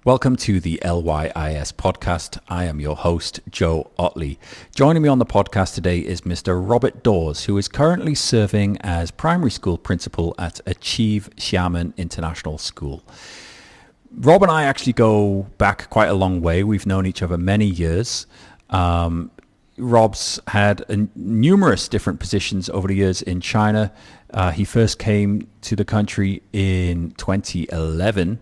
Welcome to the LYIS Podcast. I am your host, Joe Otley. Joining me on the podcast today is Mr. Robert Daws, who is currently serving as primary school principal at Achieve Xiamen International School. Rob and I actually go back quite a long way. We've known each other many years. Rob's had numerous different positions over the years in China. He first came to the country in 2011.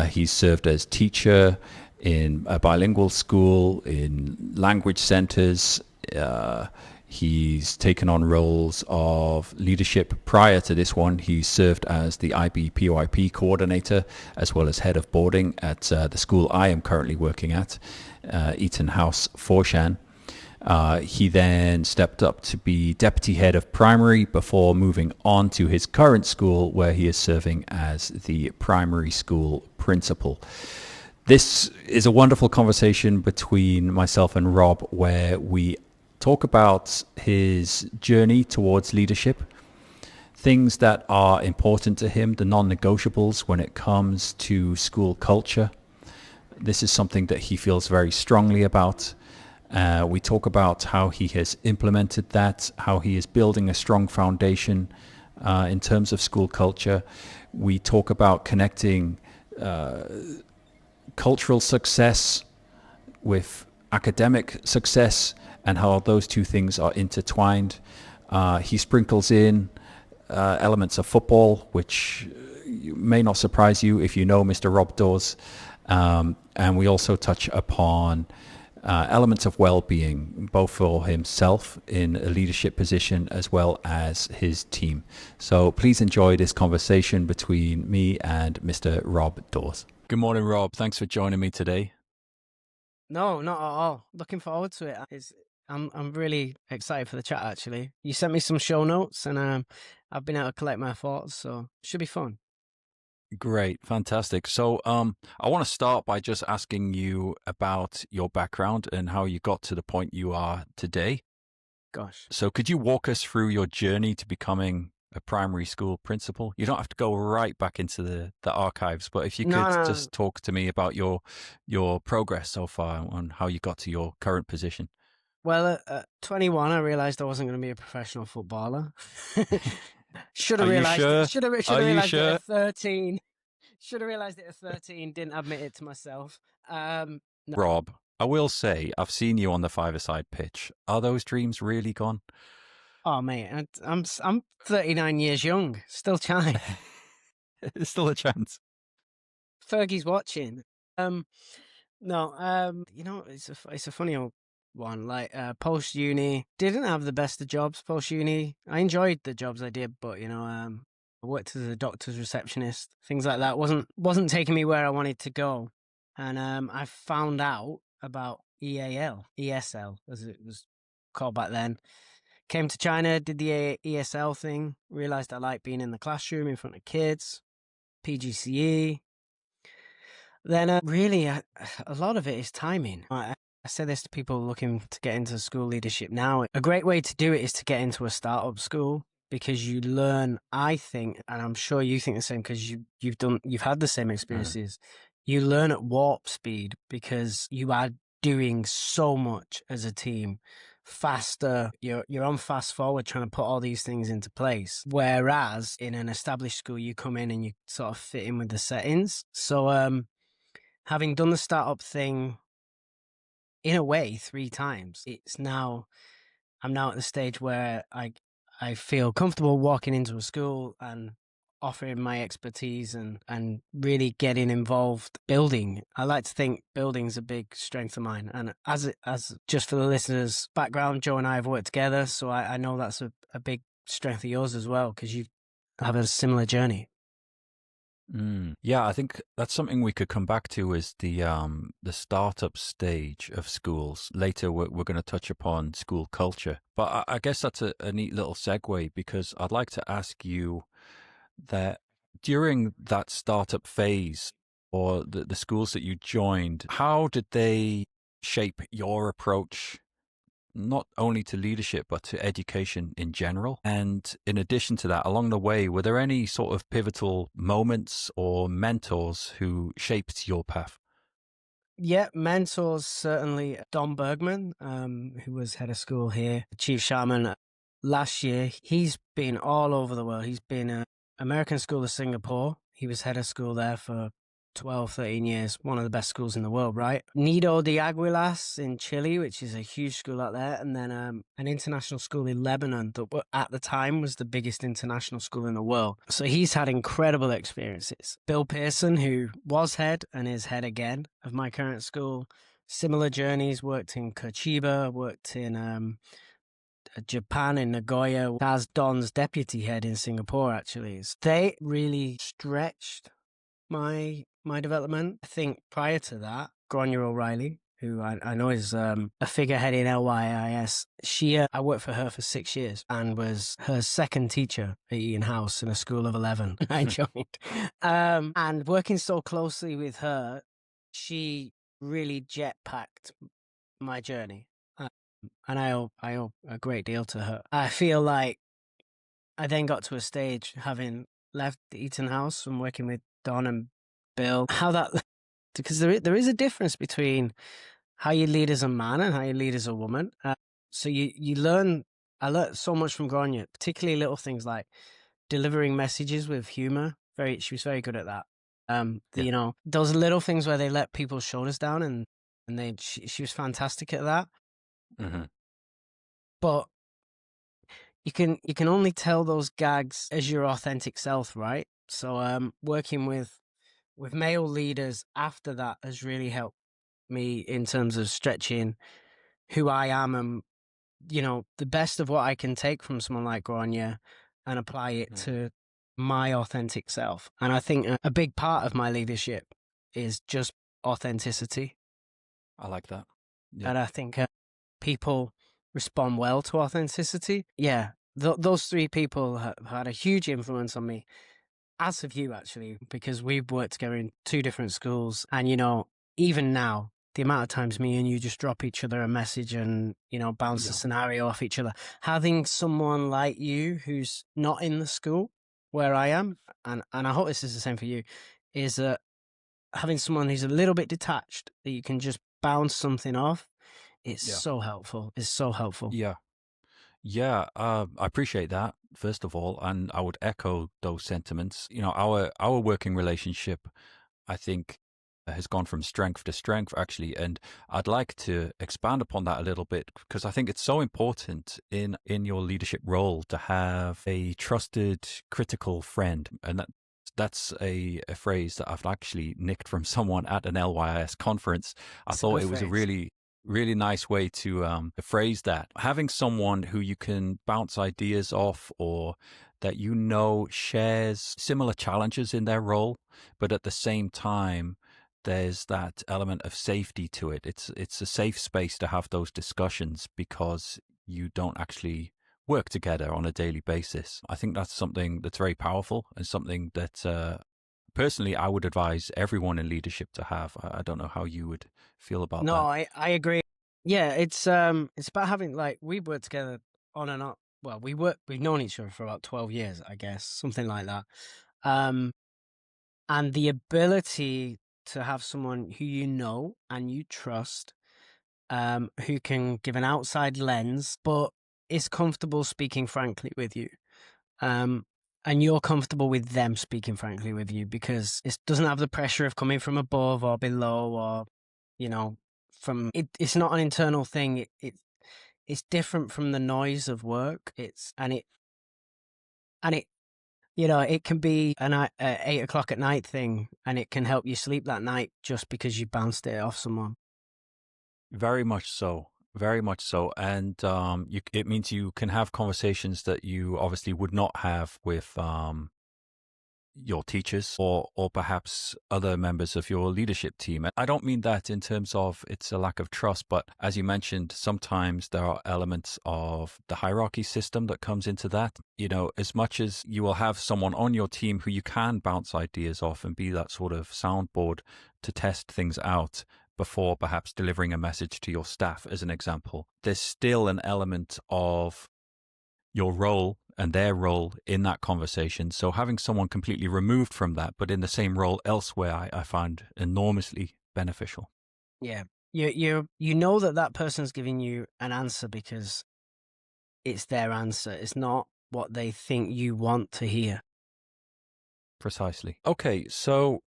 He's served as teacher in a bilingual school, in language centers. He's taken on roles of leadership. Prior to this one, he served as the IB-PYP coordinator, as well as head of boarding at the school I am currently working at, Eaton House, Foshan. He then stepped up to be deputy head of primary before moving on to his current school, where he is serving as the primary school principal. This is a wonderful conversation between myself and Rob, where we talk about his journey towards leadership, things that are important to him, the non-negotiables when it comes to school culture. This is something that he feels very strongly about. We talk about how he has implemented that, how he is building a strong foundation in terms of school culture. We talk about connecting cultural success with academic success and how those two things are intertwined. He sprinkles in elements of football, which may not surprise you if you know Mr. Rob Daws. And we also touch upon elements of well-being, both for himself in a leadership position as well as his team. So please enjoy this conversation between me and Mr. Rob Daws. Good morning, Rob. Thanks for joining me today. No, not at all. Looking forward to it. I'm really excited for the chat, actually. You sent me some show notes and I've been able to collect my thoughts, so it should be fun. Great. Fantastic. So I want to start by just asking you about your background and how you got to the point you are today. Gosh. So could you walk us through your journey to becoming a primary school principal? You don't have to go right back into the archives, but if you could just talk to me about your progress so far on how you got to your current position. Well, at 21, I realized I wasn't going to be a professional footballer. Should have realized it. Should have realized it at 13. Should have realized it at 13. Didn't admit it to myself. No. Rob, I will say I've seen you on the five-a-side pitch. Are those dreams really gone? Oh mate, I'm 39 years young. Still trying. There's still a chance. Fergie's watching. No. It's a funny old one. Like post uni, didn't have the best of jobs post uni. I enjoyed the jobs I did, but I worked as a doctor's receptionist, things like that wasn't taking me where I wanted to go. And I found out about ESL as it was called back then. Came to China, did the ESL thing, realized I liked being in the classroom in front of kids, PGCE. Then really a lot of it is timing. I say this to people looking to get into school leadership now. A great way to do it is to get into a startup school, because you learn, I think, and I'm sure you think the same because you've had the same experiences. You learn at warp speed because you are doing so much as a team faster. You're on fast forward trying to put all these things into place. Whereas in an established school, you come in and you sort of fit in with the settings. So having done the startup thing in a way 3 times, I'm now at the stage where I feel comfortable walking into a school and offering my expertise and really getting involved building. I like to think building's a big strength of mine. And as just for the listeners' background, Joe and I have worked together, so I know that's a big strength of yours as well, because you have a similar journey. Yeah, I think that's something we could come back to, is the startup stage of schools. Later, we're going to touch upon school culture. But I guess that's a neat little segue, because I'd like to ask you that during that startup phase, or the schools that you joined, how did they shape your approach not only to leadership, but to education in general. And in addition to that, along the way, were there any sort of pivotal moments or mentors who shaped your path? Yeah, mentors certainly. Don Bergman, who was head of school here, chief shaman last year. He's been all over the world. He's been American School of Singapore. He was head of school there for 12, 13 years. One of the best schools in the world, right? Nido de Aguilas in Chile, which is a huge school out there. And then an international school in Lebanon that at the time was the biggest international school in the world. So he's had incredible experiences. Bill Pearson, who was head and is head again of my current school, similar journeys, worked in Chiba, worked in Japan in Nagoya, as Don's deputy head in Singapore, actually. They really stretched my development. I think prior to that, Grania O'Reilly, who I know is a figurehead in LYIS, I worked for her for 6 years and was her second teacher at Eaton House in a school of 11. I joined. And working so closely with her, she really jetpacked my journey. And I owe a great deal to her. I feel like I then got to a stage, having left the Eaton House and working with Don and Bill, because there is a difference between how you lead as a man and how you lead as a woman. So you learn. I learned so much from Grania, particularly little things like delivering messages with humor. She was very good at that. Those little things where they let people's shoulders down, and she was fantastic at that. Mm-hmm. But you can only tell those gags as your authentic self, right? So working with male leaders after that has really helped me in terms of stretching who I am, and the best of what I can take from someone like Grania and apply it to my authentic self. And I think a big part of my leadership is just authenticity. I like that. Yeah. And I think people respond well to authenticity. Yeah, those three people have had a huge influence on me, as have you, actually, because we've worked together in two different schools. And, even now, the amount of times me and you just drop each other a message and, bounce the scenario off each other. Having someone like you who's not in the school where I am, and I hope this is the same for you, is having someone who's a little bit detached that you can just bounce something off. It's so helpful. It's so helpful. Yeah. Yeah, I appreciate that, first of all, and I would echo those sentiments. Our working relationship, I think, has gone from strength to strength, actually, and I'd like to expand upon that a little bit, because I think it's so important in your leadership role to have a trusted, critical friend, and that's a phrase that I've actually nicked from someone at an LYIS conference. I thought it was a really nice way to phrase that. Having someone who you can bounce ideas off, or that shares similar challenges in their role, but at the same time, there's that element of safety to it. It's a safe space to have those discussions because you don't actually work together on a daily basis. I think that's something that's very powerful and something that personally I would advise everyone in leadership to have. I don't know how you would feel about that. No, I agree. Yeah, it's about having, like, we worked together on and off. Well, we've known each other for about 12 years, I guess, something like that. And the ability to have someone who you know and you trust, who can give an outside lens, but is comfortable speaking frankly with you. And you're comfortable with them speaking frankly with you, because it doesn't have the pressure of coming from above or below, or, it's not an internal thing. It's different from the noise of work. It can be an 8 o'clock at night thing, and it can help you sleep that night just because you bounced it off someone. Very much so. Very much so. And it means you can have conversations that you obviously would not have with your teachers or perhaps other members of your leadership team. I don't mean that in terms of it's a lack of trust, but as you mentioned, sometimes there are elements of the hierarchy system that comes into that. As much as you will have someone on your team who you can bounce ideas off and be that sort of soundboard to test things out, before perhaps delivering a message to your staff, as an example, there's still an element of your role and their role in that conversation. So having someone completely removed from that, but in the same role elsewhere, I find enormously beneficial. Yeah. You know that person's giving you an answer because it's their answer. It's not what they think you want to hear. Precisely. Okay, so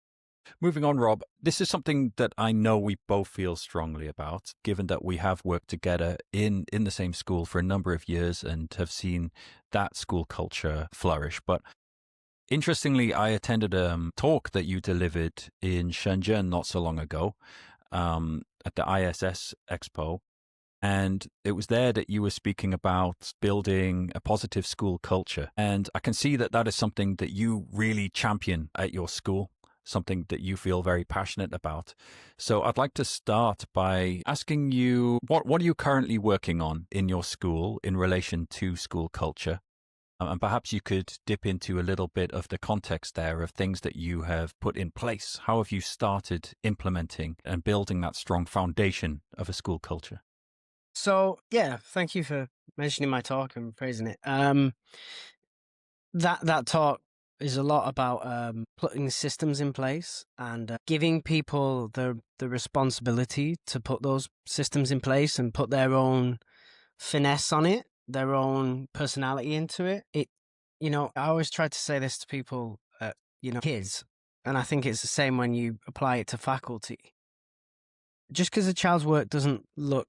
moving on, Rob, this is something that I know we both feel strongly about, given that we have worked together in the same school for a number of years and have seen that school culture flourish. But interestingly, I attended a talk that you delivered in Shenzhen not so long ago at the ISS Expo. And it was there that you were speaking about building a positive school culture. And I can see that that is something that you really champion at your school, something that you feel very passionate about. So I'd like to start by asking you, what are you currently working on in your school in relation to school culture? And perhaps you could dip into a little bit of the context there of things that you have put in place. How have you started implementing and building that strong foundation of a school culture? So, yeah, thank you for mentioning my talk and praising it. That talk is a lot about putting systems in place and giving people the responsibility to put those systems in place and put their own finesse on it, their own personality into it. I always try to say this to people, kids, and I think it's the same when you apply it to faculty. Just because a child's work doesn't look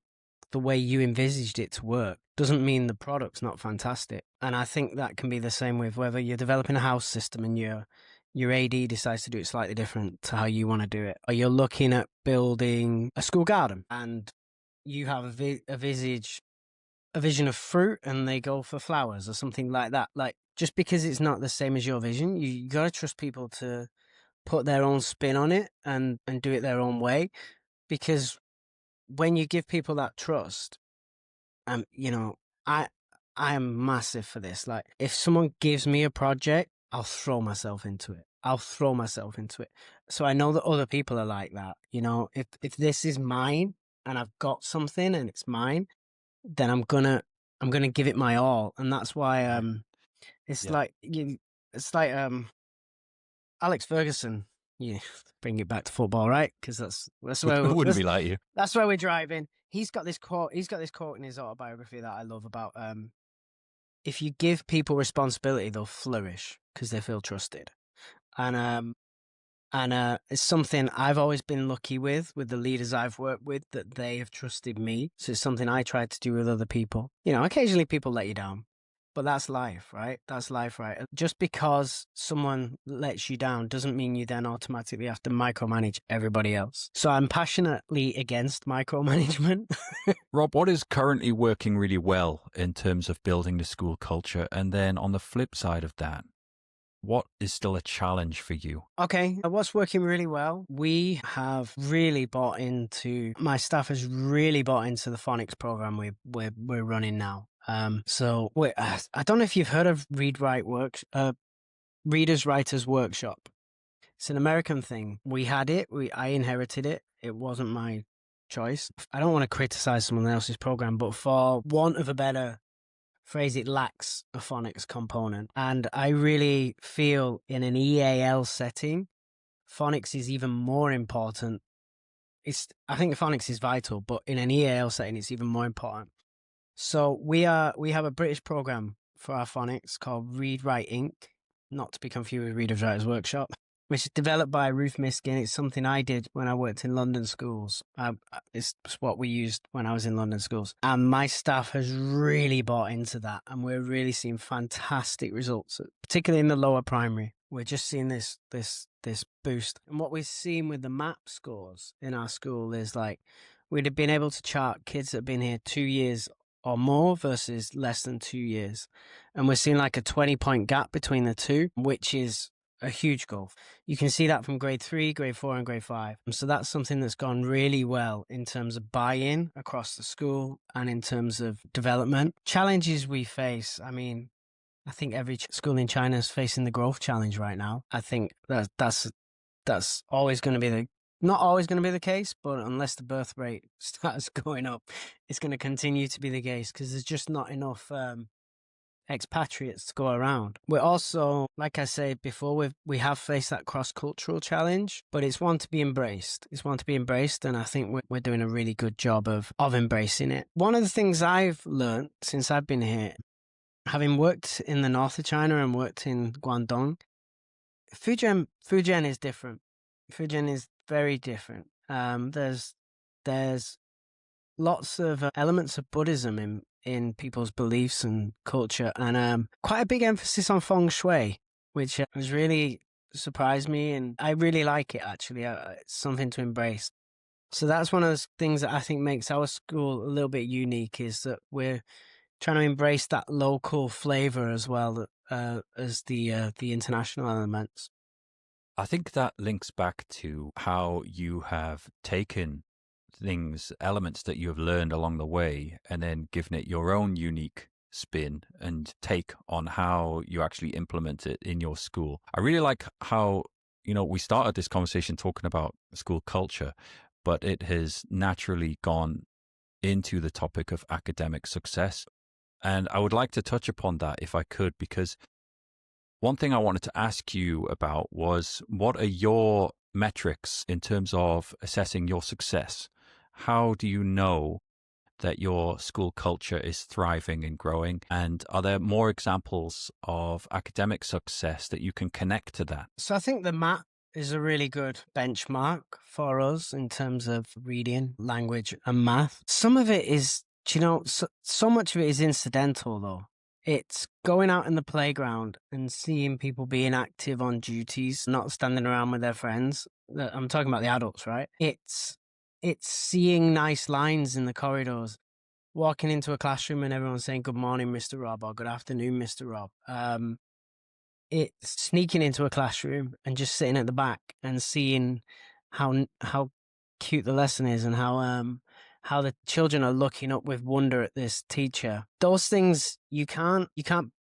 the way you envisaged it to work doesn't mean the product's not fantastic. And I think that can be the same with whether you're developing a house system and your AD decides to do it slightly different to how you want to do it, or you're looking at building a school garden and you have a vision of fruit and they go for flowers or something like that. Like, just because it's not the same as your vision, you got to trust people to put their own spin on it and do it their own way. Because when you give people that trust, I am massive for this. Like, if someone gives me a project, I'll throw myself into it. So I know that other people are like that. If this is mine and I've got something and it's mine, then I'm gonna give it my all. And that's why it's Yeah. like Alex Ferguson. Yeah, bring it back to football, right? Because that's where Wouldn't be like you. That's where we're driving. He's got this quote in his autobiography that I love about if you give people responsibility, they'll flourish because they feel trusted. And it's something I've always been lucky with the leaders I've worked with, that they have trusted me. So it's something I try to do with other people. Occasionally people let you down, but that's life, right? Just because someone lets you down doesn't mean you then automatically have to micromanage everybody else. So I'm passionately against micromanagement. Rob, what is currently working really well in terms of building the school culture? And then on the flip side of that, what is still a challenge for you? Okay, what's working really well? We have really my staff has really bought into the phonics program we're running now. I don't know if you've heard of Readers Writers Workshop. It's an American thing. We had it. I inherited it. It wasn't my choice. I don't want to criticize someone else's program, but for want of a better phrase, it lacks a phonics component. And I really feel in an EAL setting, phonics is even more important. I think phonics is vital, but in an EAL setting, it's even more important. So we have a British program for our phonics called Read Write Inc., not to be confused with Readers Writers Workshop, which is developed by Ruth Miskin. It's something I did when I worked in London schools. It's what we used when I was in London schools. And my staff has really bought into that. And we're really seeing fantastic results, particularly in the lower primary. We're just seeing this boost. And what we're seeing with the MAP scores in our school is like, we'd have been able to chart kids that have been here 2 years or more versus less than 2 years. And we're seeing like a 20-point gap between the two, which is a huge goal. You can see that from grade 3, grade 4, and grade 5. So that's something that's gone really well in terms of buy-in across the school and in terms of development. Challenges we face, I mean, I think every school in China is facing the growth challenge right now. I think that's always going to be Not always going to be the case, but unless the birth rate starts going up, it's going to continue to be the case because there's just not enough expatriates to go around. We're also, like I said before, we have faced that cross-cultural challenge, but it's one to be embraced. It's one to be embraced, and I think we're doing a really good job of embracing it. One of the things I've learned since I've been here, having worked in the north of China and worked in Guangdong, Fujian is different. Fujian is very different. There's lots of elements of Buddhism in people's beliefs and culture, and quite a big emphasis on feng shui, which has really surprised me, and I really like it, actually. It's something to embrace. So that's one of those things that I think makes our school a little bit unique, is that we're trying to embrace that local flavor as well as the international elements. I think that links back to how you have taken elements that you have learned along the way, and then given it your own unique spin and take on how you actually implement it in your school. I really like how, we started this conversation talking about school culture, but it has naturally gone into the topic of academic success. And I would like to touch upon that if I could, because one thing I wanted to ask you about was, what are your metrics in terms of assessing your success? How do you know that your school culture is thriving and growing? And are there more examples of academic success that you can connect to that? So I think the MAT is a really good benchmark for us in terms of reading, language, and math. Some of it is, so much of it is incidental, though. It's going out in the playground and seeing people being active on duties, not standing around with their friends. I'm talking about the adults, right? It's seeing nice lines in the corridors, walking into a classroom and everyone saying, "Good morning, Mr. Rob," or "Good afternoon, Mr. Rob." It's sneaking into a classroom and just sitting at the back and seeing how cute the lesson is, and how the children are looking up with wonder at this teacher. Those things, you can't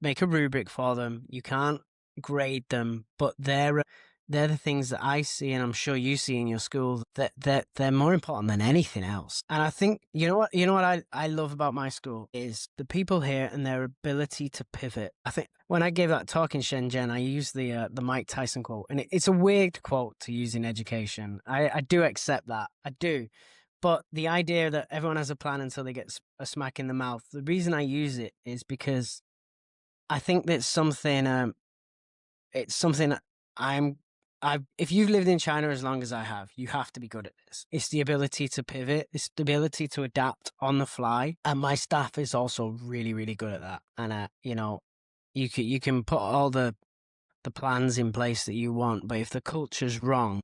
make a rubric for them. You can't grade them, but they're the things that I see, and I'm sure you see in your school, that they're more important than anything else. And I think, you know what I love about my school is the people here and their ability to pivot. I think when I gave that talk in Shenzhen, I used the Mike Tyson quote, and it's a weird quote to use in education. I do accept that. I do. But the idea that everyone has a plan until they get a smack in the mouth, the reason I use it is because I think that's something, it's something if you've lived in China as long as I have, you have to be good at this. It's the ability to pivot. It's the ability to adapt on the fly. And my staff is also really, really good at that. And, you can put all the plans in place that you want, but if the culture's wrong,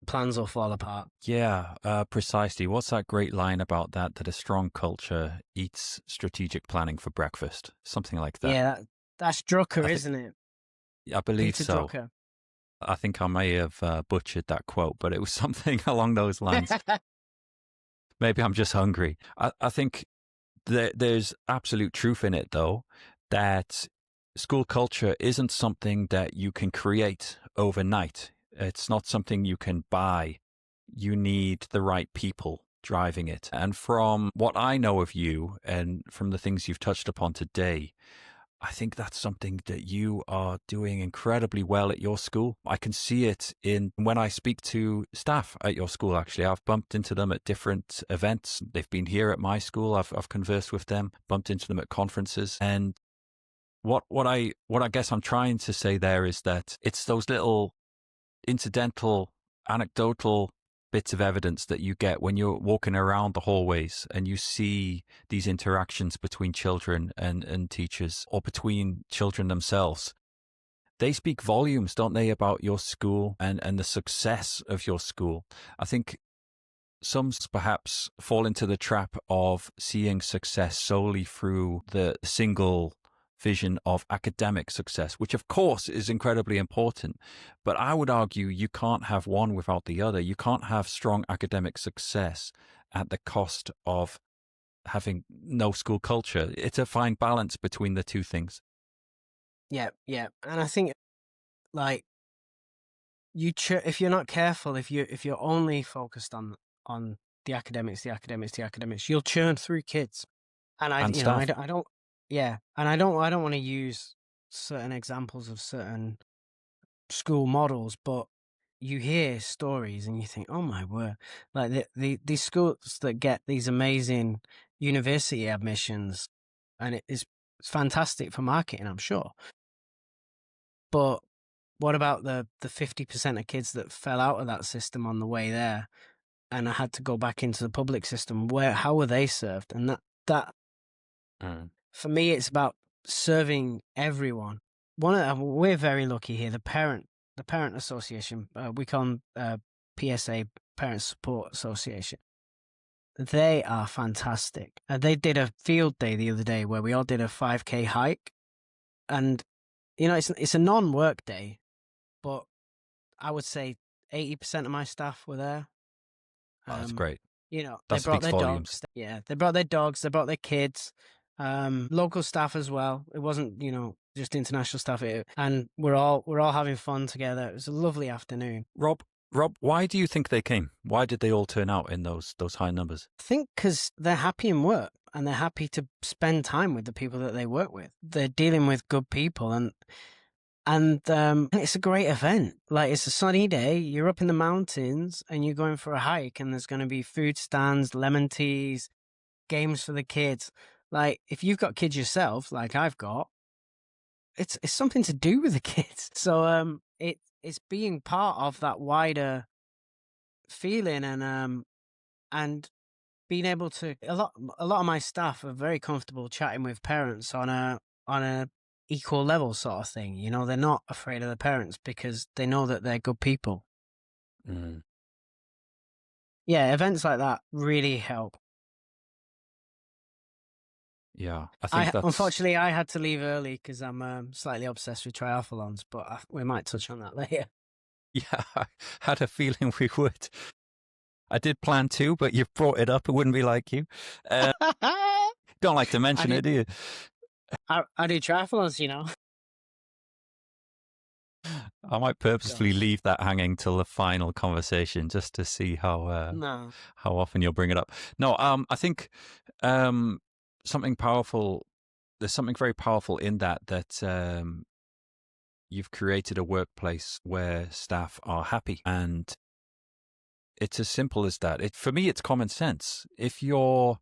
plans will fall apart. Yeah, precisely. What's that great line about that a strong culture eats strategic planning for breakfast? Something like that. Yeah, that's Drucker, isn't it? I believe Peter so. Drucker. I think I may have butchered that quote, but it was something along those lines. Maybe I'm just hungry. I think there's absolute truth in it, though, that school culture isn't something that you can create overnight. It's not something you can buy. You need the right people driving it. And from what I know of you and from the things you've touched upon today, I think that's something that you are doing incredibly well at your school. I can see it in when I speak to staff at your school, actually. I've bumped into them at different events. They've been here at my school. I've conversed with them, bumped into them at conferences. And what I guess I'm trying to say there is that it's those little incidental, anecdotal bits of evidence that you get when you're walking around the hallways and you see these interactions between children and teachers, or between children themselves. They speak volumes, don't they, about your school and the success of your school. I think some perhaps fall into the trap of seeing success solely through the single vision of academic success, which of course is incredibly important. But I would argue you can't have one without the other. You can't have strong academic success at the cost of having no school culture. It's a fine balance between the two things. Yeah. And I think, like, if you're not careful, if you're only focused on the academics, you'll churn through kids. And And staff. I don't, yeah, and I don't want to use certain examples of certain school models, but you hear stories and you think, oh my word, like these schools that get these amazing university admissions, and it's fantastic for marketing, I'm sure. But what about the 50% of kids that fell out of that system on the way there and I had to go back into the public system? How were they served? And that for me, it's about serving everyone. We're very lucky here. The parent association, we call them PSA, Parent Support Association. They are fantastic. They did a field day the other day where we all did a 5K hike, and it's a non-work day, but I would say 80% of my staff were there. Oh, that's great. They That brought speaks their volumes. dogs. Yeah, they brought their dogs. They brought their kids. Local staff as well. It wasn't, just international staff. And we're all having fun together. It was a lovely afternoon. Rob, why do you think they came? Why did they all turn out in those high numbers? I think because they're happy in work and they're happy to spend time with the people that they work with. They're dealing with good people, and it's a great event. Like, it's a sunny day, you're up in the mountains and you're going for a hike, and there's going to be food stands, lemon teas, games for the kids. Like, if you've got kids yourself, like I've got, it's something to do with the kids. So it's being part of that wider feeling, and being able to, a lot of my staff are very comfortable chatting with parents on a equal level sort of thing. They're not afraid of the parents because they know that they're good people. Yeah, events like that really help. Yeah, I think that's... Unfortunately, I had to leave early because I'm slightly obsessed with triathlons, but we might touch on that later. Yeah, I had a feeling we would. I did plan to, but you've brought it up. It wouldn't be like you. Don't like to mention it, do you? I do triathlons, I might purposefully leave that hanging till the final conversation just to see how often you'll bring it up. No, I think something powerful. There's something very powerful in that you've created a workplace where staff are happy, and it's as simple as that. For me, it's common sense. If you're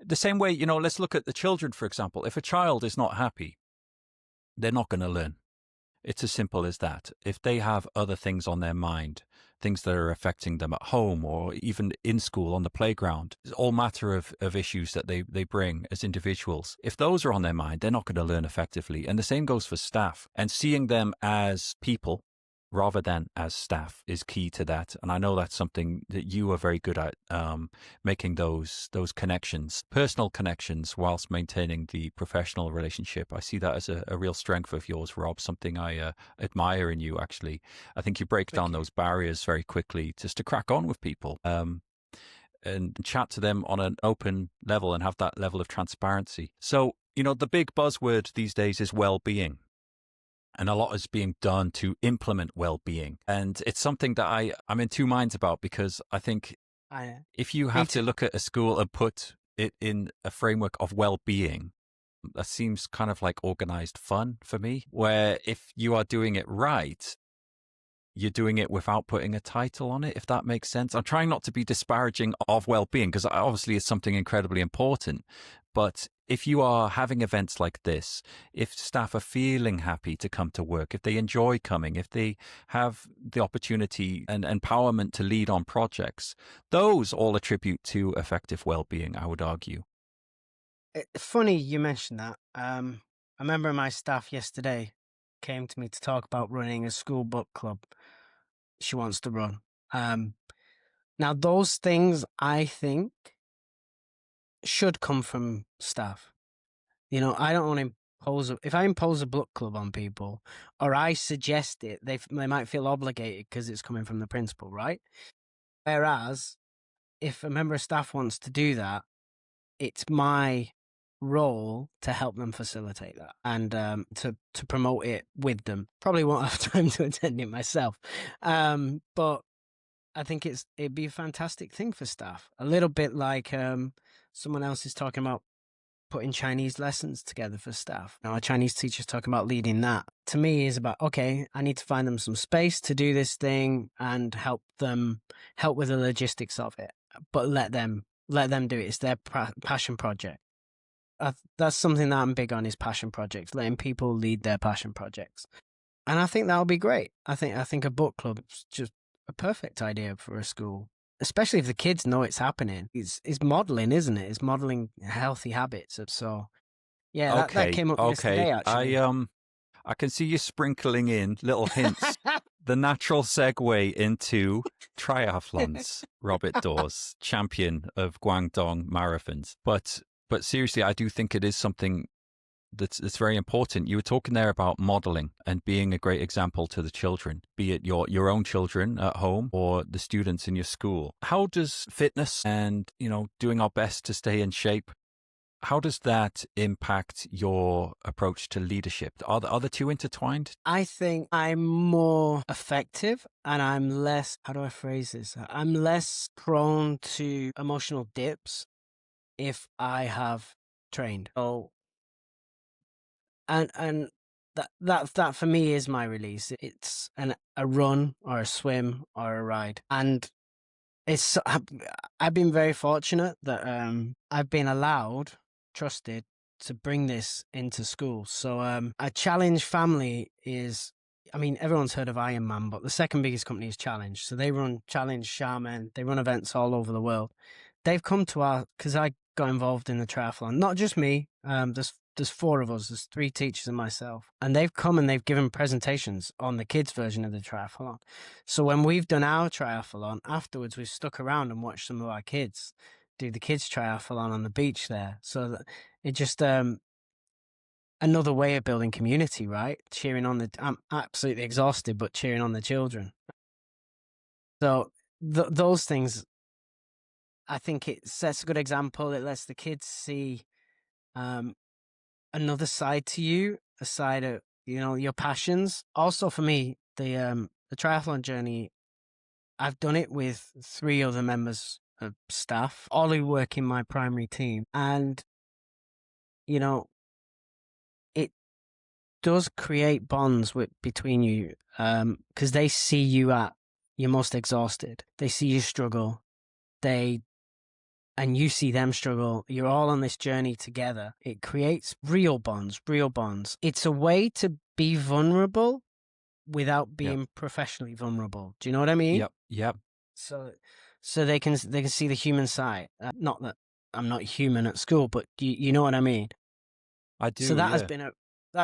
the same way, let's look at the children, for example. If a child is not happy, they're not going to learn. It's as simple as that. If they have other things on their mind, things that are affecting them at home or even in school on the playground, it's all matter of issues that they bring as individuals. If those are on their mind, they're not going to learn effectively. And the same goes for staff. And seeing them as people rather than as staff is key to that. And I know that's something that you are very good at, making those connections, personal connections, whilst maintaining the professional relationship. I see that as a real strength of yours, Rob, something I admire in you, actually. I think you break down those barriers very quickly just to crack on with people and chat to them on an open level and have that level of transparency. So, the big buzzword these days is well-being. And a lot is being done to implement well-being. And it's something that I'm in two minds about, because I think if you have to look at a school and put it in a framework of well-being, that seems kind of like organized fun for me, where if you are doing it right, you're doing it without putting a title on it, if that makes sense. I'm trying not to be disparaging of well-being, because obviously it's something incredibly important. But if you are having events like this, if staff are feeling happy to come to work, if they enjoy coming, if they have the opportunity and empowerment to lead on projects, those all attribute to effective well-being, I would argue. Funny you mentioned that. I remember my staff yesterday came to me to talk about running a school book club she wants to run. Now, those things, I think, should come from staff. I don't want to impose if I impose a book club on people, or I suggest it, they might feel obligated because it's coming from the principal, right? Whereas if a member of staff wants to do that, it's my role to help them facilitate that and to promote it with them. Probably won't have time to attend it myself, but I think it'd be a fantastic thing for staff. A little bit like someone else is talking about putting Chinese lessons together for staff. Now, a Chinese teacher's talking about leading that. To me, is about, okay, I need to find them some space to do this thing and help with the logistics of it, but let them do it. It's their passion project. That's something that I'm big on, is passion projects, letting people lead their passion projects. And I think that'll be great. I think a book club is just a perfect idea for a school, especially if the kids know it's happening. It's modeling, isn't it? It's modeling healthy habits. So, yeah, that came up yesterday, actually. I can see you sprinkling in little hints. The natural segue into triathlons. Robert Daws, champion of Guangdong marathons. But seriously, I do think it is something that's very important. You were talking there about modeling and being a great example to the children, be it your own children at home or the students in your school. How does fitness and, doing our best to stay in shape, how does that impact your approach to leadership? Are the two intertwined? I think I'm more effective and I'm less, how do I phrase this? I'm less prone to emotional dips if I have trained. So, and that for me is my release. It's a run or a swim or a ride. And I've been very fortunate that I've been trusted to bring this into school. So a Challenge family is, everyone's heard of Ironman, but the second biggest company is Challenge. So they run Challenge, Charmin, they run events all over the world. They've come to because I got involved in the triathlon, not just me. There's 4 of us. There's 3 teachers and myself. And they've come and they've given presentations on the kids' version of the triathlon. So when we've done our triathlon, afterwards we've stuck around and watched some of our kids do the kids' triathlon on the beach there. So that it just another way of building community, right? Cheering on I'm absolutely exhausted, but cheering on the children. So those things, I think it sets a good example. It lets the kids see another side to you, a side of, your passions. Also for me, the triathlon journey, I've done it with 3 other members of staff, all who work in my primary team. And, it does create bonds between you because they see you at your most exhausted. They see you struggle. And you see them struggle. You're all on this journey together. It creates real bonds. It's a way to be vulnerable without being professionally vulnerable. Do you know what I mean? Yep. So they can see the human side. Not that I'm not human at school, but you know what I mean? I do. So that's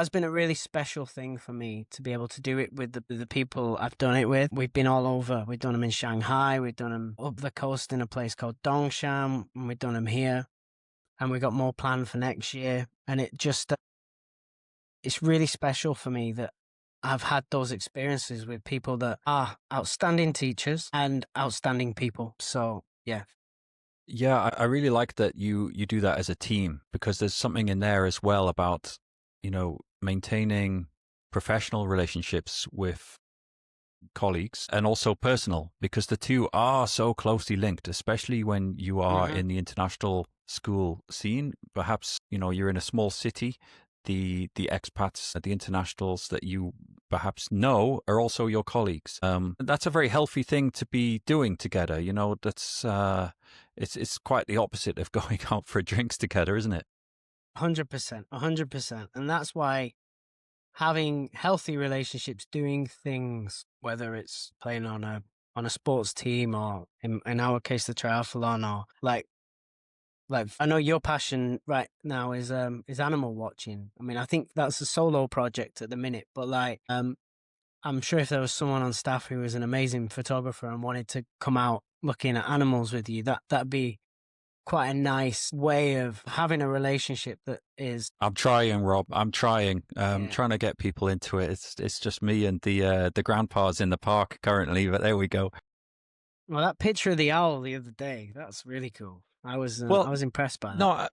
been a really special thing for me to be able to do it with the people I've done it with. We've been all over. We've done them in Shanghai. We've done them up the coast in a place called Dongshan. And we've done them here. And we've got more planned for next year. And it just, it's really special for me that I've had those experiences with people that are outstanding teachers and outstanding people. So, yeah. Yeah, I really like that you do that as a team, because there's something in there as well about maintaining professional relationships with colleagues and also personal, because the two are so closely linked, especially when you are in the international school scene. Perhaps, you're in a small city. The expats, the internationals that you perhaps know are also your colleagues. That's a very healthy thing to be doing together. That's it's quite the opposite of going out for drinks together, isn't it? 100%. And that's why having healthy relationships, doing things, whether it's playing on a sports team or in our case, the triathlon, or like I know your passion right now is animal watching. I think that's a solo project at the minute, but I'm sure if there was someone on staff who was an amazing photographer and wanted to come out looking at animals with you, that'd be quite a nice way of having a relationship that is. I'm trying, Rob. I'm trying. Trying to get people into it. It's just me and the grandpas in the park currently, but there we go. Well, that picture of the owl the other day, that's really cool. I was impressed by that. No,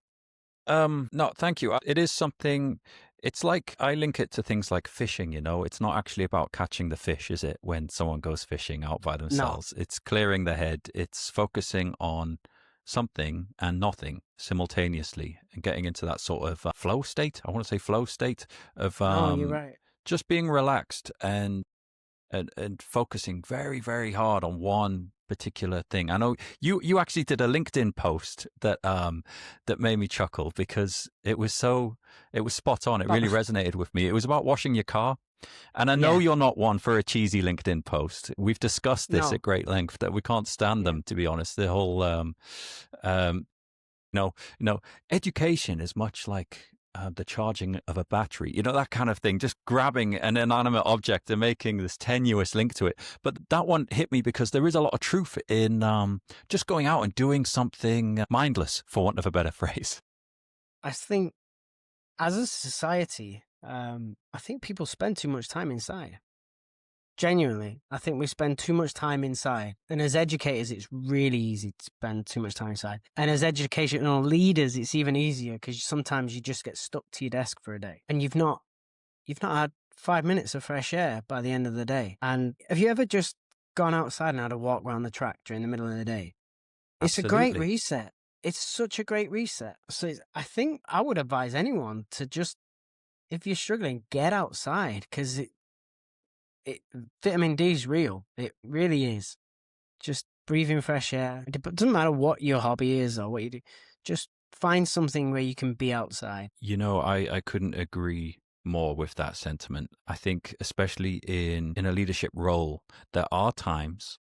No, thank you. It is something, it's like I link it to things like fishing, you know. It's not actually about catching the fish, is it? When someone goes fishing out by No. themselves, it's clearing the head, it's focusing on something and nothing simultaneously and getting into that sort of flow state. I want to say flow state of No, you're right. just being relaxed and focusing very, very hard on one particular thing. I know you actually did a LinkedIn post that made me chuckle because it was spot on. It But really resonated with me. It was about washing your car. And I know yeah, you're not one for a cheesy LinkedIn post. We've discussed this no, at great length that we can't stand yeah, them, to be honest. The whole um no, no. Education is much like the charging of a battery, you know, that kind of thing, just grabbing an inanimate object and making this tenuous link to it. But that one hit me because there is a lot of truth in just going out and doing something mindless, for want of a better phrase. I think as a society, I think people spend too much time inside. Genuinely, I think we spend too much time inside. And as educators, it's really easy to spend too much time inside. And as educational leaders, it's even easier because sometimes you just get stuck to your desk for a day and you've not had 5 minutes of fresh air by the end of the day. And have you ever just gone outside and had a walk around the track during the middle of the day? It's a great Absolutely. reset. It's such a great reset. So I think I would advise anyone to just, if you're struggling, get outside because vitamin D is real. It really is. Just breathing fresh air. It doesn't matter what your hobby is or what you do. Just find something where you can be outside. You know, I couldn't agree more with that sentiment. I think, especially in a leadership role, there are times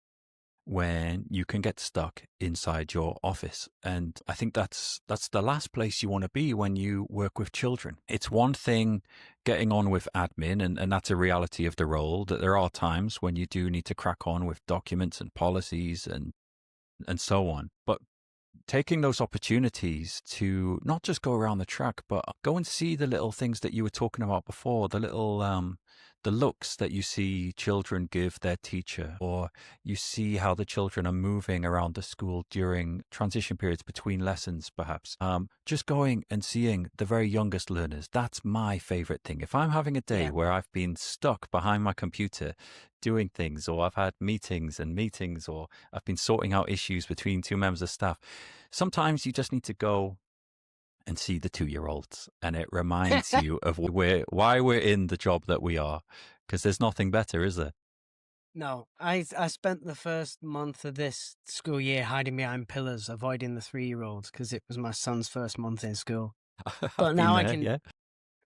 when you can get stuck inside your office. And I think that's the last place you want to be when you work with children. It's one thing getting on with admin, and that's a reality of the role, that there are times when you do need to crack on with documents and policies and so on. But taking those opportunities to not just go around the track, but go and see the little things that you were talking about before, the little the looks that you see children give their teacher, or you see how the children are moving around the school during transition periods between lessons, perhaps. Just going and seeing the very youngest learners. That's my favorite thing. If I'm having a day Yeah. where I've been stuck behind my computer doing things, or I've had meetings and meetings, or I've been sorting out issues between two members of staff, sometimes you just need to go and see the 2-year-olds, and it reminds you of why we're in the job that we are, because there's nothing better, is there? No, I spent the first month of this school year hiding behind pillars, avoiding the 3-year-olds because it was my son's first month in school. I've But been now I there, can, yeah.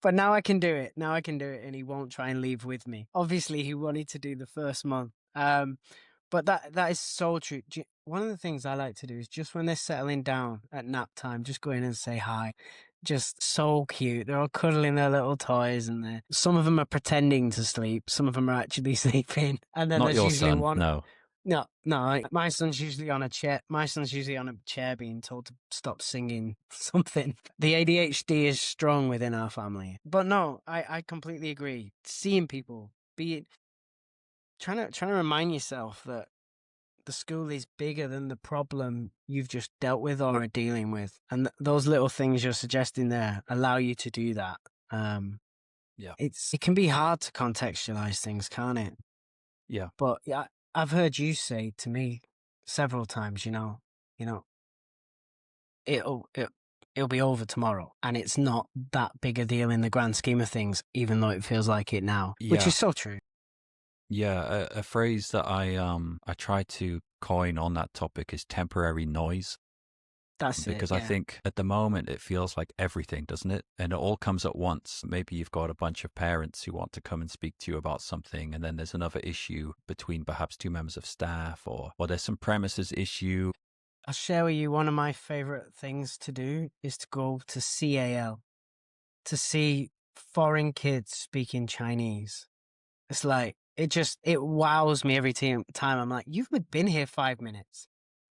but now I can do it. Now I can do it, and he won't try and leave with me. Obviously, he wanted to do the first month. But that is so true. One of the things I like to do is just when they're settling down at nap time, just go in and say hi. Just so cute. They're all cuddling their little toys, and some of them are pretending to sleep. Some of them are actually sleeping. And then Not there's your usually son, one. no. No, no. My son's usually on a chair. My son's usually on a chair, being told to stop singing something. The ADHD is strong within our family. But no, I completely agree. Seeing people, be trying to remind yourself that the school is bigger than the problem you've just dealt with or are dealing with, and those little things you're suggesting there allow you to do that. Yeah. It can be hard to contextualize things, can't it? Yeah. But yeah, I've heard you say to me several times, you know, it'll it, it'll be over tomorrow, and it's not that big a deal in the grand scheme of things, even though it feels like it now, which Yeah. is so true. Yeah, a phrase that I try to coin on that topic is temporary noise, That's it. because I Yeah. think at the moment it feels like everything, doesn't it? And it all comes at once. Maybe you've got a bunch of parents who want to come and speak to you about something, and then there's another issue between perhaps two members of staff, or there's some premises issue. I'll share with you one of my favorite things to do is to go to CAL to see foreign kids speaking Chinese. It's like it wows me every time. I'm like, you've been here 5 minutes,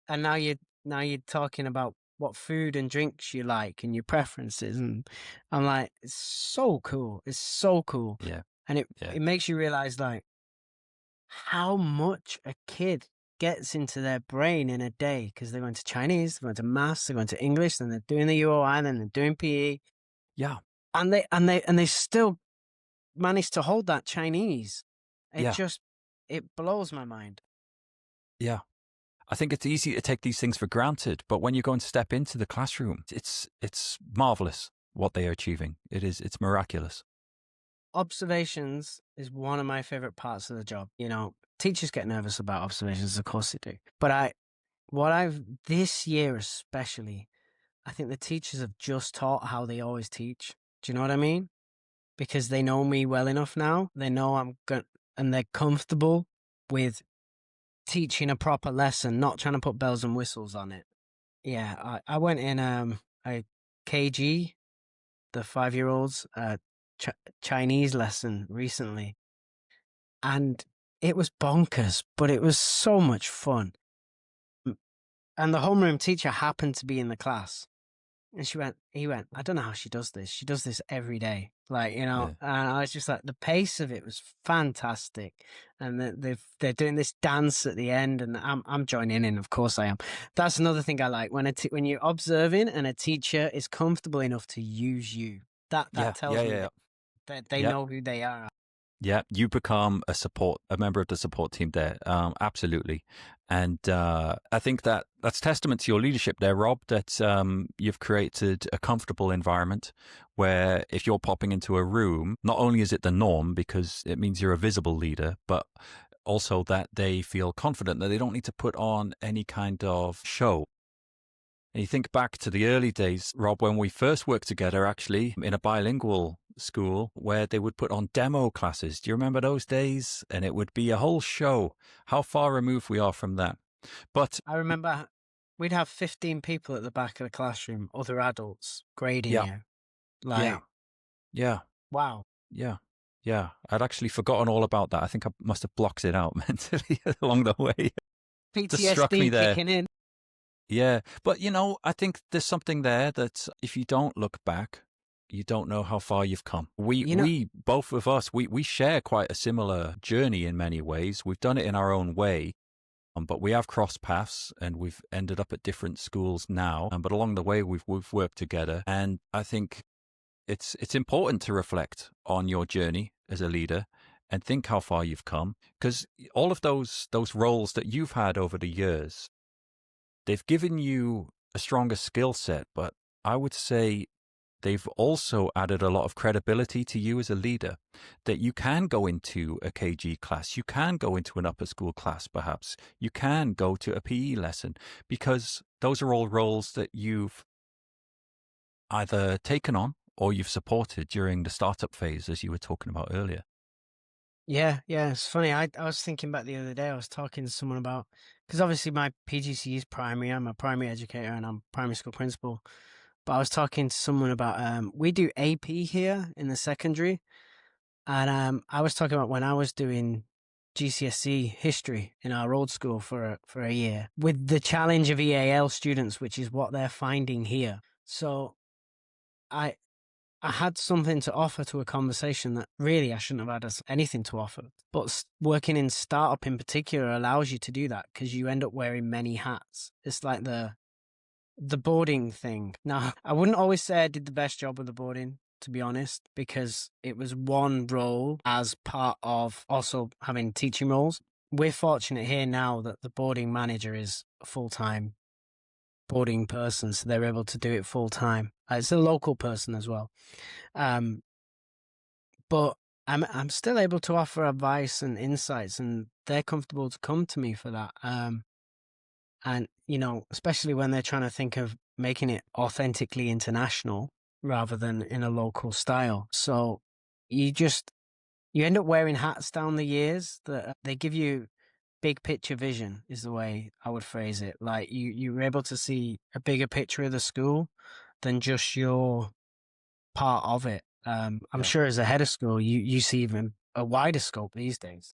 and now you're talking about what food and drinks you like and your preferences, and I'm like, it's so cool. It's so cool, Yeah, and it yeah, it makes you realize like how much a kid gets into their brain in a day, because they're going to Chinese, they're going to maths, they're going to English, then they're doing the UOI, then they're doing PE. Yeah. And they still manage to hold that Chinese. It blows my mind. Yeah. I think it's easy to take these things for granted, but when you go and step into the classroom, it's marvelous what they are achieving. It's miraculous. Observations is one of my favorite parts of the job. You know, teachers get nervous about observations, of course they do. But this year especially, I think the teachers have just taught how they always teach. Do you know what I mean? Because they know me well enough now. They know I'm good, and they're comfortable with teaching a proper lesson, not trying to put bells and whistles on it. Yeah, I went in a KG, the 5-year-olds Chinese lesson recently, and it was bonkers, but it was so much fun. And the homeroom teacher happened to be in the class. And he went, I don't know how she does this. She does this every day. Like, you know, Yeah. and I was just like, the pace of it was fantastic. And they're doing this dance at the end, and I'm joining in. Of course I am. That's another thing I like, when you're observing and a teacher is comfortable enough to use you. That tells me that they know who they are. Yeah, you become a member of the support team there. Absolutely. And I think that's testament to your leadership there, Rob, that you've created a comfortable environment where if you're popping into a room, not only is it the norm because it means you're a visible leader, but also that they feel confident that they don't need to put on any kind of show. And you think back to the early days, Rob, when we first worked together, actually, in a bilingual school where they would put on demo classes. Do you remember those days? And it would be a whole show. How far removed we are from that. But I remember we'd have 15 people at the back of the classroom, other adults grading you. Like, yeah. Wow. Yeah. I'd actually forgotten all about that. I think I must have blocked it out mentally along the way. PTSD struck me there. kicking in. Yeah. But, you know, I think there's something there that if you don't look back, you don't know how far you've come. We both of us, we share quite a similar journey in many ways. We've done it in our own way, but we have crossed paths and we've ended up at different schools now. But along the way, we've worked together. And I think it's important to reflect on your journey as a leader and think how far you've come, because all of those roles that you've had over the years, they've given you a stronger skill set, but I would say they've also added a lot of credibility to you as a leader, that you can go into a KG class, you can go into an upper school class perhaps, you can go to a PE lesson, because those are all roles that you've either taken on or you've supported during the startup phase, as you were talking about earlier. Yeah, it's funny. I was thinking back the other day, I was talking to someone about, because obviously my PGC is primary, I'm a primary educator and I'm primary school principal. But I was talking to someone about, we do AP here in the secondary. And I was talking about when I was doing GCSE history in our old school for a year, with the challenge of EAL students, which is what they're finding here. So I had something to offer to a conversation that really I shouldn't have had anything to offer. But working in startup in particular allows you to do that, because you end up wearing many hats. It's like the boarding thing. Now, I wouldn't always say I did the best job with the boarding, to be honest, because it was one role as part of also having teaching roles. We're fortunate here now that the boarding manager is a full-time boarding person, so they're able to do it full-time. It's a local person as well. But I'm still able to offer advice and insights, and they're comfortable to come to me for that. And, you know, especially when they're trying to think of making it authentically international rather than in a local style. So you end up wearing hats down the years that they give you big picture vision, is the way I would phrase it. Like you're able to see a bigger picture of the school than just your part of it. I'm sure as a head of school, you see even a wider scope these days.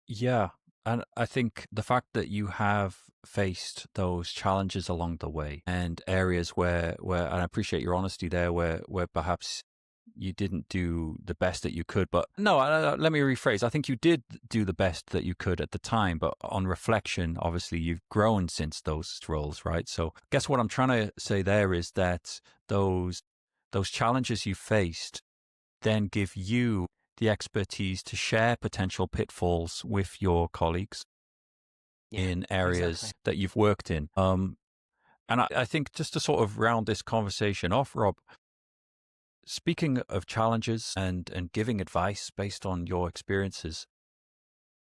Yeah. And I think the fact that you have faced those challenges along the way and areas where and I appreciate your honesty there, where perhaps you didn't do the best that you could. But no, let me rephrase. I think you did do the best that you could at the time. But on reflection, obviously, you've grown since those roles, right? So I guess what I'm trying to say there is that those challenges you faced then give you the expertise to share potential pitfalls with your colleagues in areas that you've worked in. And I think just to sort of round this conversation off, Rob, speaking of challenges and giving advice based on your experiences,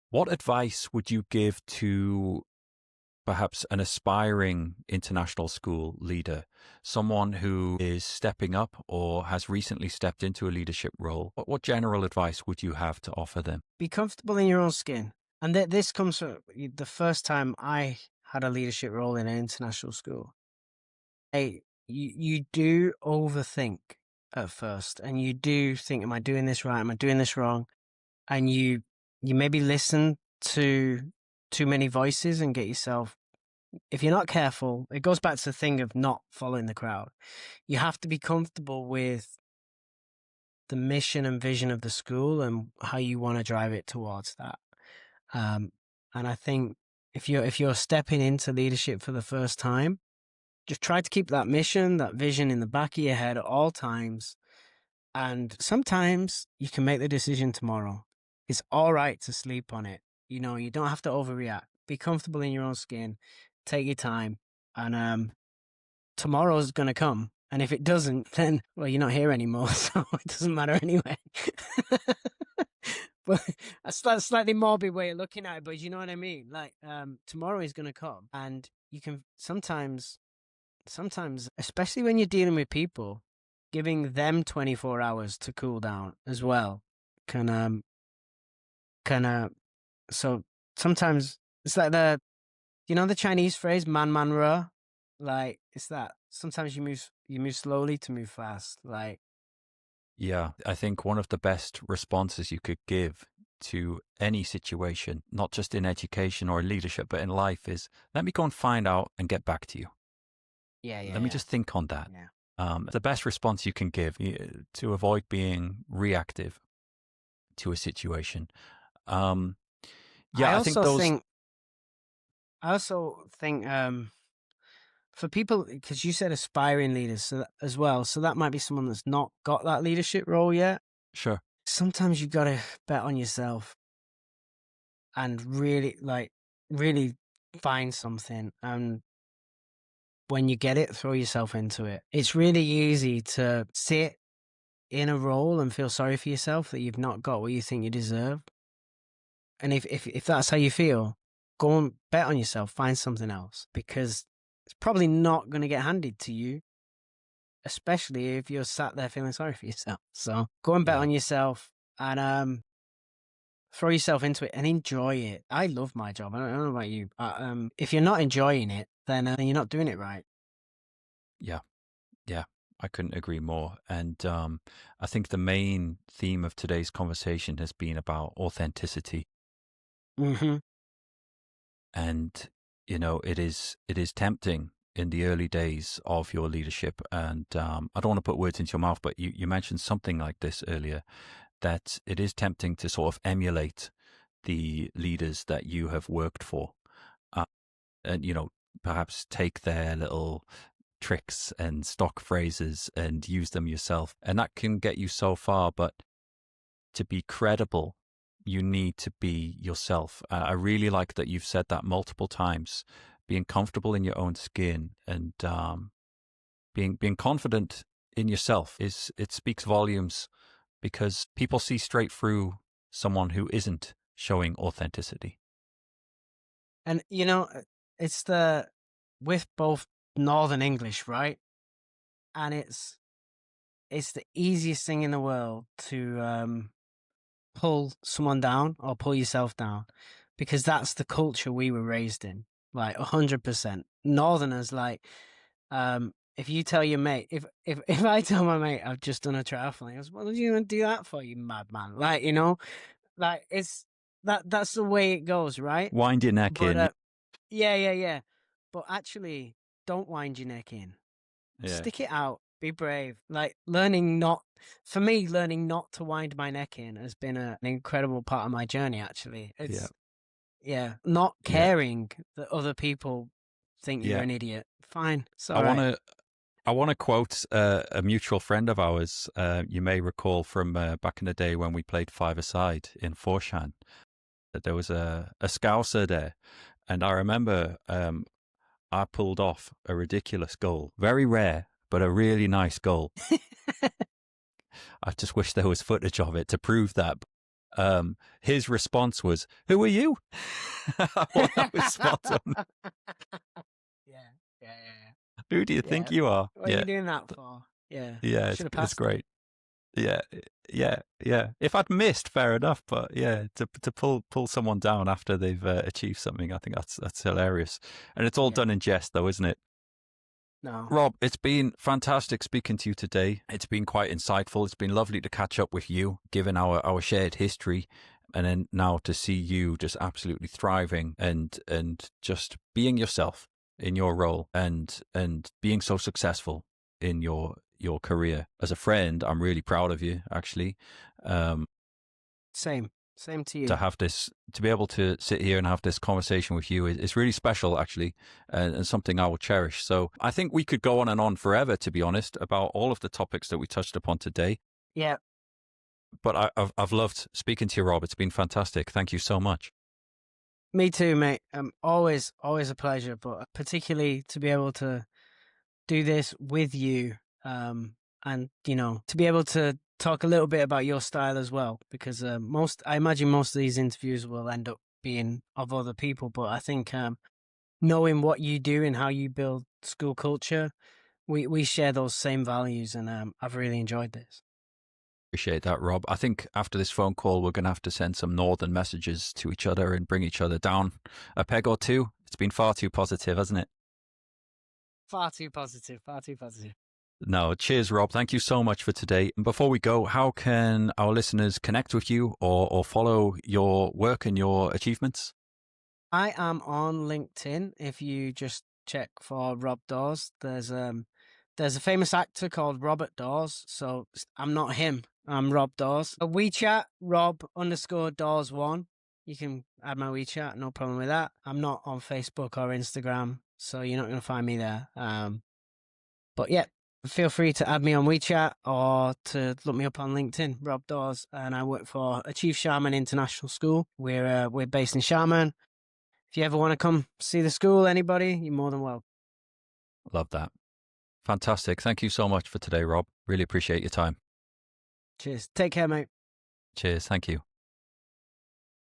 what advice would you give to perhaps an aspiring international school leader, someone who is stepping up or has recently stepped into a leadership role? What general advice would you have to offer them? Be comfortable in your own skin. And this comes from the first time I had a leadership role in an international school. You do overthink at first, and you do think, am I doing this right? Am I doing this wrong? And you maybe listen to too many voices and get yourself, if you're not careful, it goes back to the thing of not following the crowd. You have to be comfortable with the mission and vision of the school and how you want to drive it towards that. And I think if you're stepping into leadership for the first time, just try to keep that mission, that vision in the back of your head at all times. And sometimes you can make the decision tomorrow. It's all right to sleep on it. You don't have to overreact. Be comfortable in your own skin. Take your time. And tomorrow's going to come. And if it doesn't, then, well, you're not here anymore. So it doesn't matter anyway. But that's a slightly morbid way of looking at it. But you know what I mean? Like, tomorrow is going to come. And you can sometimes, especially when you're dealing with people, giving them 24 hours to cool down as well can so sometimes it's like the Chinese phrase man ru, like it's that sometimes you move slowly to move fast. Like, yeah, I think one of the best responses you could give to any situation, not just in education or leadership, but in life, is let me go and find out and get back to you. Let me just think on that. The best response you can give to avoid being reactive to a situation. I also think for people, because you said aspiring leaders as well, so that might be someone that's not got that leadership role yet. Sure. Sometimes you've got to bet on yourself and really find something. And when you get it, throw yourself into it. It's really easy to sit in a role and feel sorry for yourself that you've not got what you think you deserve. And if that's how you feel, go and bet on yourself, find something else, because it's probably not going to get handed to you, especially if you're sat there feeling sorry for yourself. So go and bet on yourself and throw yourself into it and enjoy it. I love my job. I don't know about you. If you're not enjoying it, then you're not doing it right. Yeah, I couldn't agree more. And I think the main theme of today's conversation has been about authenticity. Mm-hmm. And it is tempting in the early days of your leadership. And I don't want to put words into your mouth, but you mentioned something like this earlier, that it is tempting to sort of emulate the leaders that you have worked for, and perhaps take their little tricks and stock phrases and use them yourself, and that can get you so far. But to be credible, you need to be yourself. I really like that you've said that multiple times. Being comfortable in your own skin and being confident in yourself it speaks volumes, because people see straight through someone who isn't showing authenticity. And it's with both Northern English, right? And it's the easiest thing in the world to pull someone down or pull yourself down, because that's the culture we were raised in, like 100%. Northerners, like, if you tell your mate, if I tell my mate I've just done a triathlon, he goes, "What did you even do that for, you madman?" Like, like it's that's the way it goes, right? Wind your neck in. Yeah. But actually, don't wind your neck in. Yeah. Stick it out Be brave. Like learning not to wind my neck in has been an incredible part of my journey. Actually, it's not Yeah. caring that other people think you're Yeah. an idiot. Fine, it's I all want right. to. I want to quote a mutual friend of ours. You may recall from back in the day when we played five-a-side in Forshan, that there was a Scouser there, and I remember I pulled off a ridiculous goal, very rare, but a really nice goal. I just wish there was footage of it to prove that. His response was, "Who are you?" Well, that was spot on. Yeah. Who do you Yeah. think you are? What are you doing that for? Yeah. Yeah, Should have it's passed great. Yeah, yeah. If I'd missed, fair enough. But yeah, to pull someone down after they've achieved something, I think that's hilarious. And it's all Yeah. done in jest, though, isn't it? No. Rob, it's been fantastic speaking to you today. It's been quite insightful. It's been lovely to catch up with you, given our shared history, and then now to see you just absolutely thriving and just being yourself in your role and being so successful in your career. As a friend, I'm really proud of you, actually. Same to you. To be able to sit here and have this conversation with you is really special, actually, and something I will cherish. So I think we could go on and on forever, to be honest, about all of the topics that we touched upon today. Yeah. But I've loved speaking to you, Rob. It's been fantastic. Thank you so much. Me too, mate. Always a pleasure, but particularly to be able to do this with you, and to be able to talk a little bit about your style as well, because I imagine most of these interviews will end up being of other people, but I think knowing what you do and how you build school culture, we share those same values, and I've really enjoyed this. Appreciate that, Rob. I think after this phone call, we're going to have to send some northern messages to each other and bring each other down a peg or two. It's been far too positive, hasn't it? Far too positive. No, cheers, Rob. Thank you so much for today. And before we go, how can our listeners connect with you or follow your work and your achievements? I am on LinkedIn. If you just check for Rob Daws, there's a famous actor called Robert Daws. So I'm not him. I'm Rob Daws. A WeChat, Rob_Daws1. You can add my WeChat, no problem with that. I'm not on Facebook or Instagram, so you're not going to find me there. But yeah, feel free to add me on WeChat or to look me up on LinkedIn, Rob Daws, and I work for Achieve Sharman International School. We're based in Sharman. If you ever want to come see the school, anybody, you're more than welcome. Love that. Fantastic. Thank you so much for today, Rob. Really appreciate your time. Cheers. Take care, mate. Cheers. Thank you.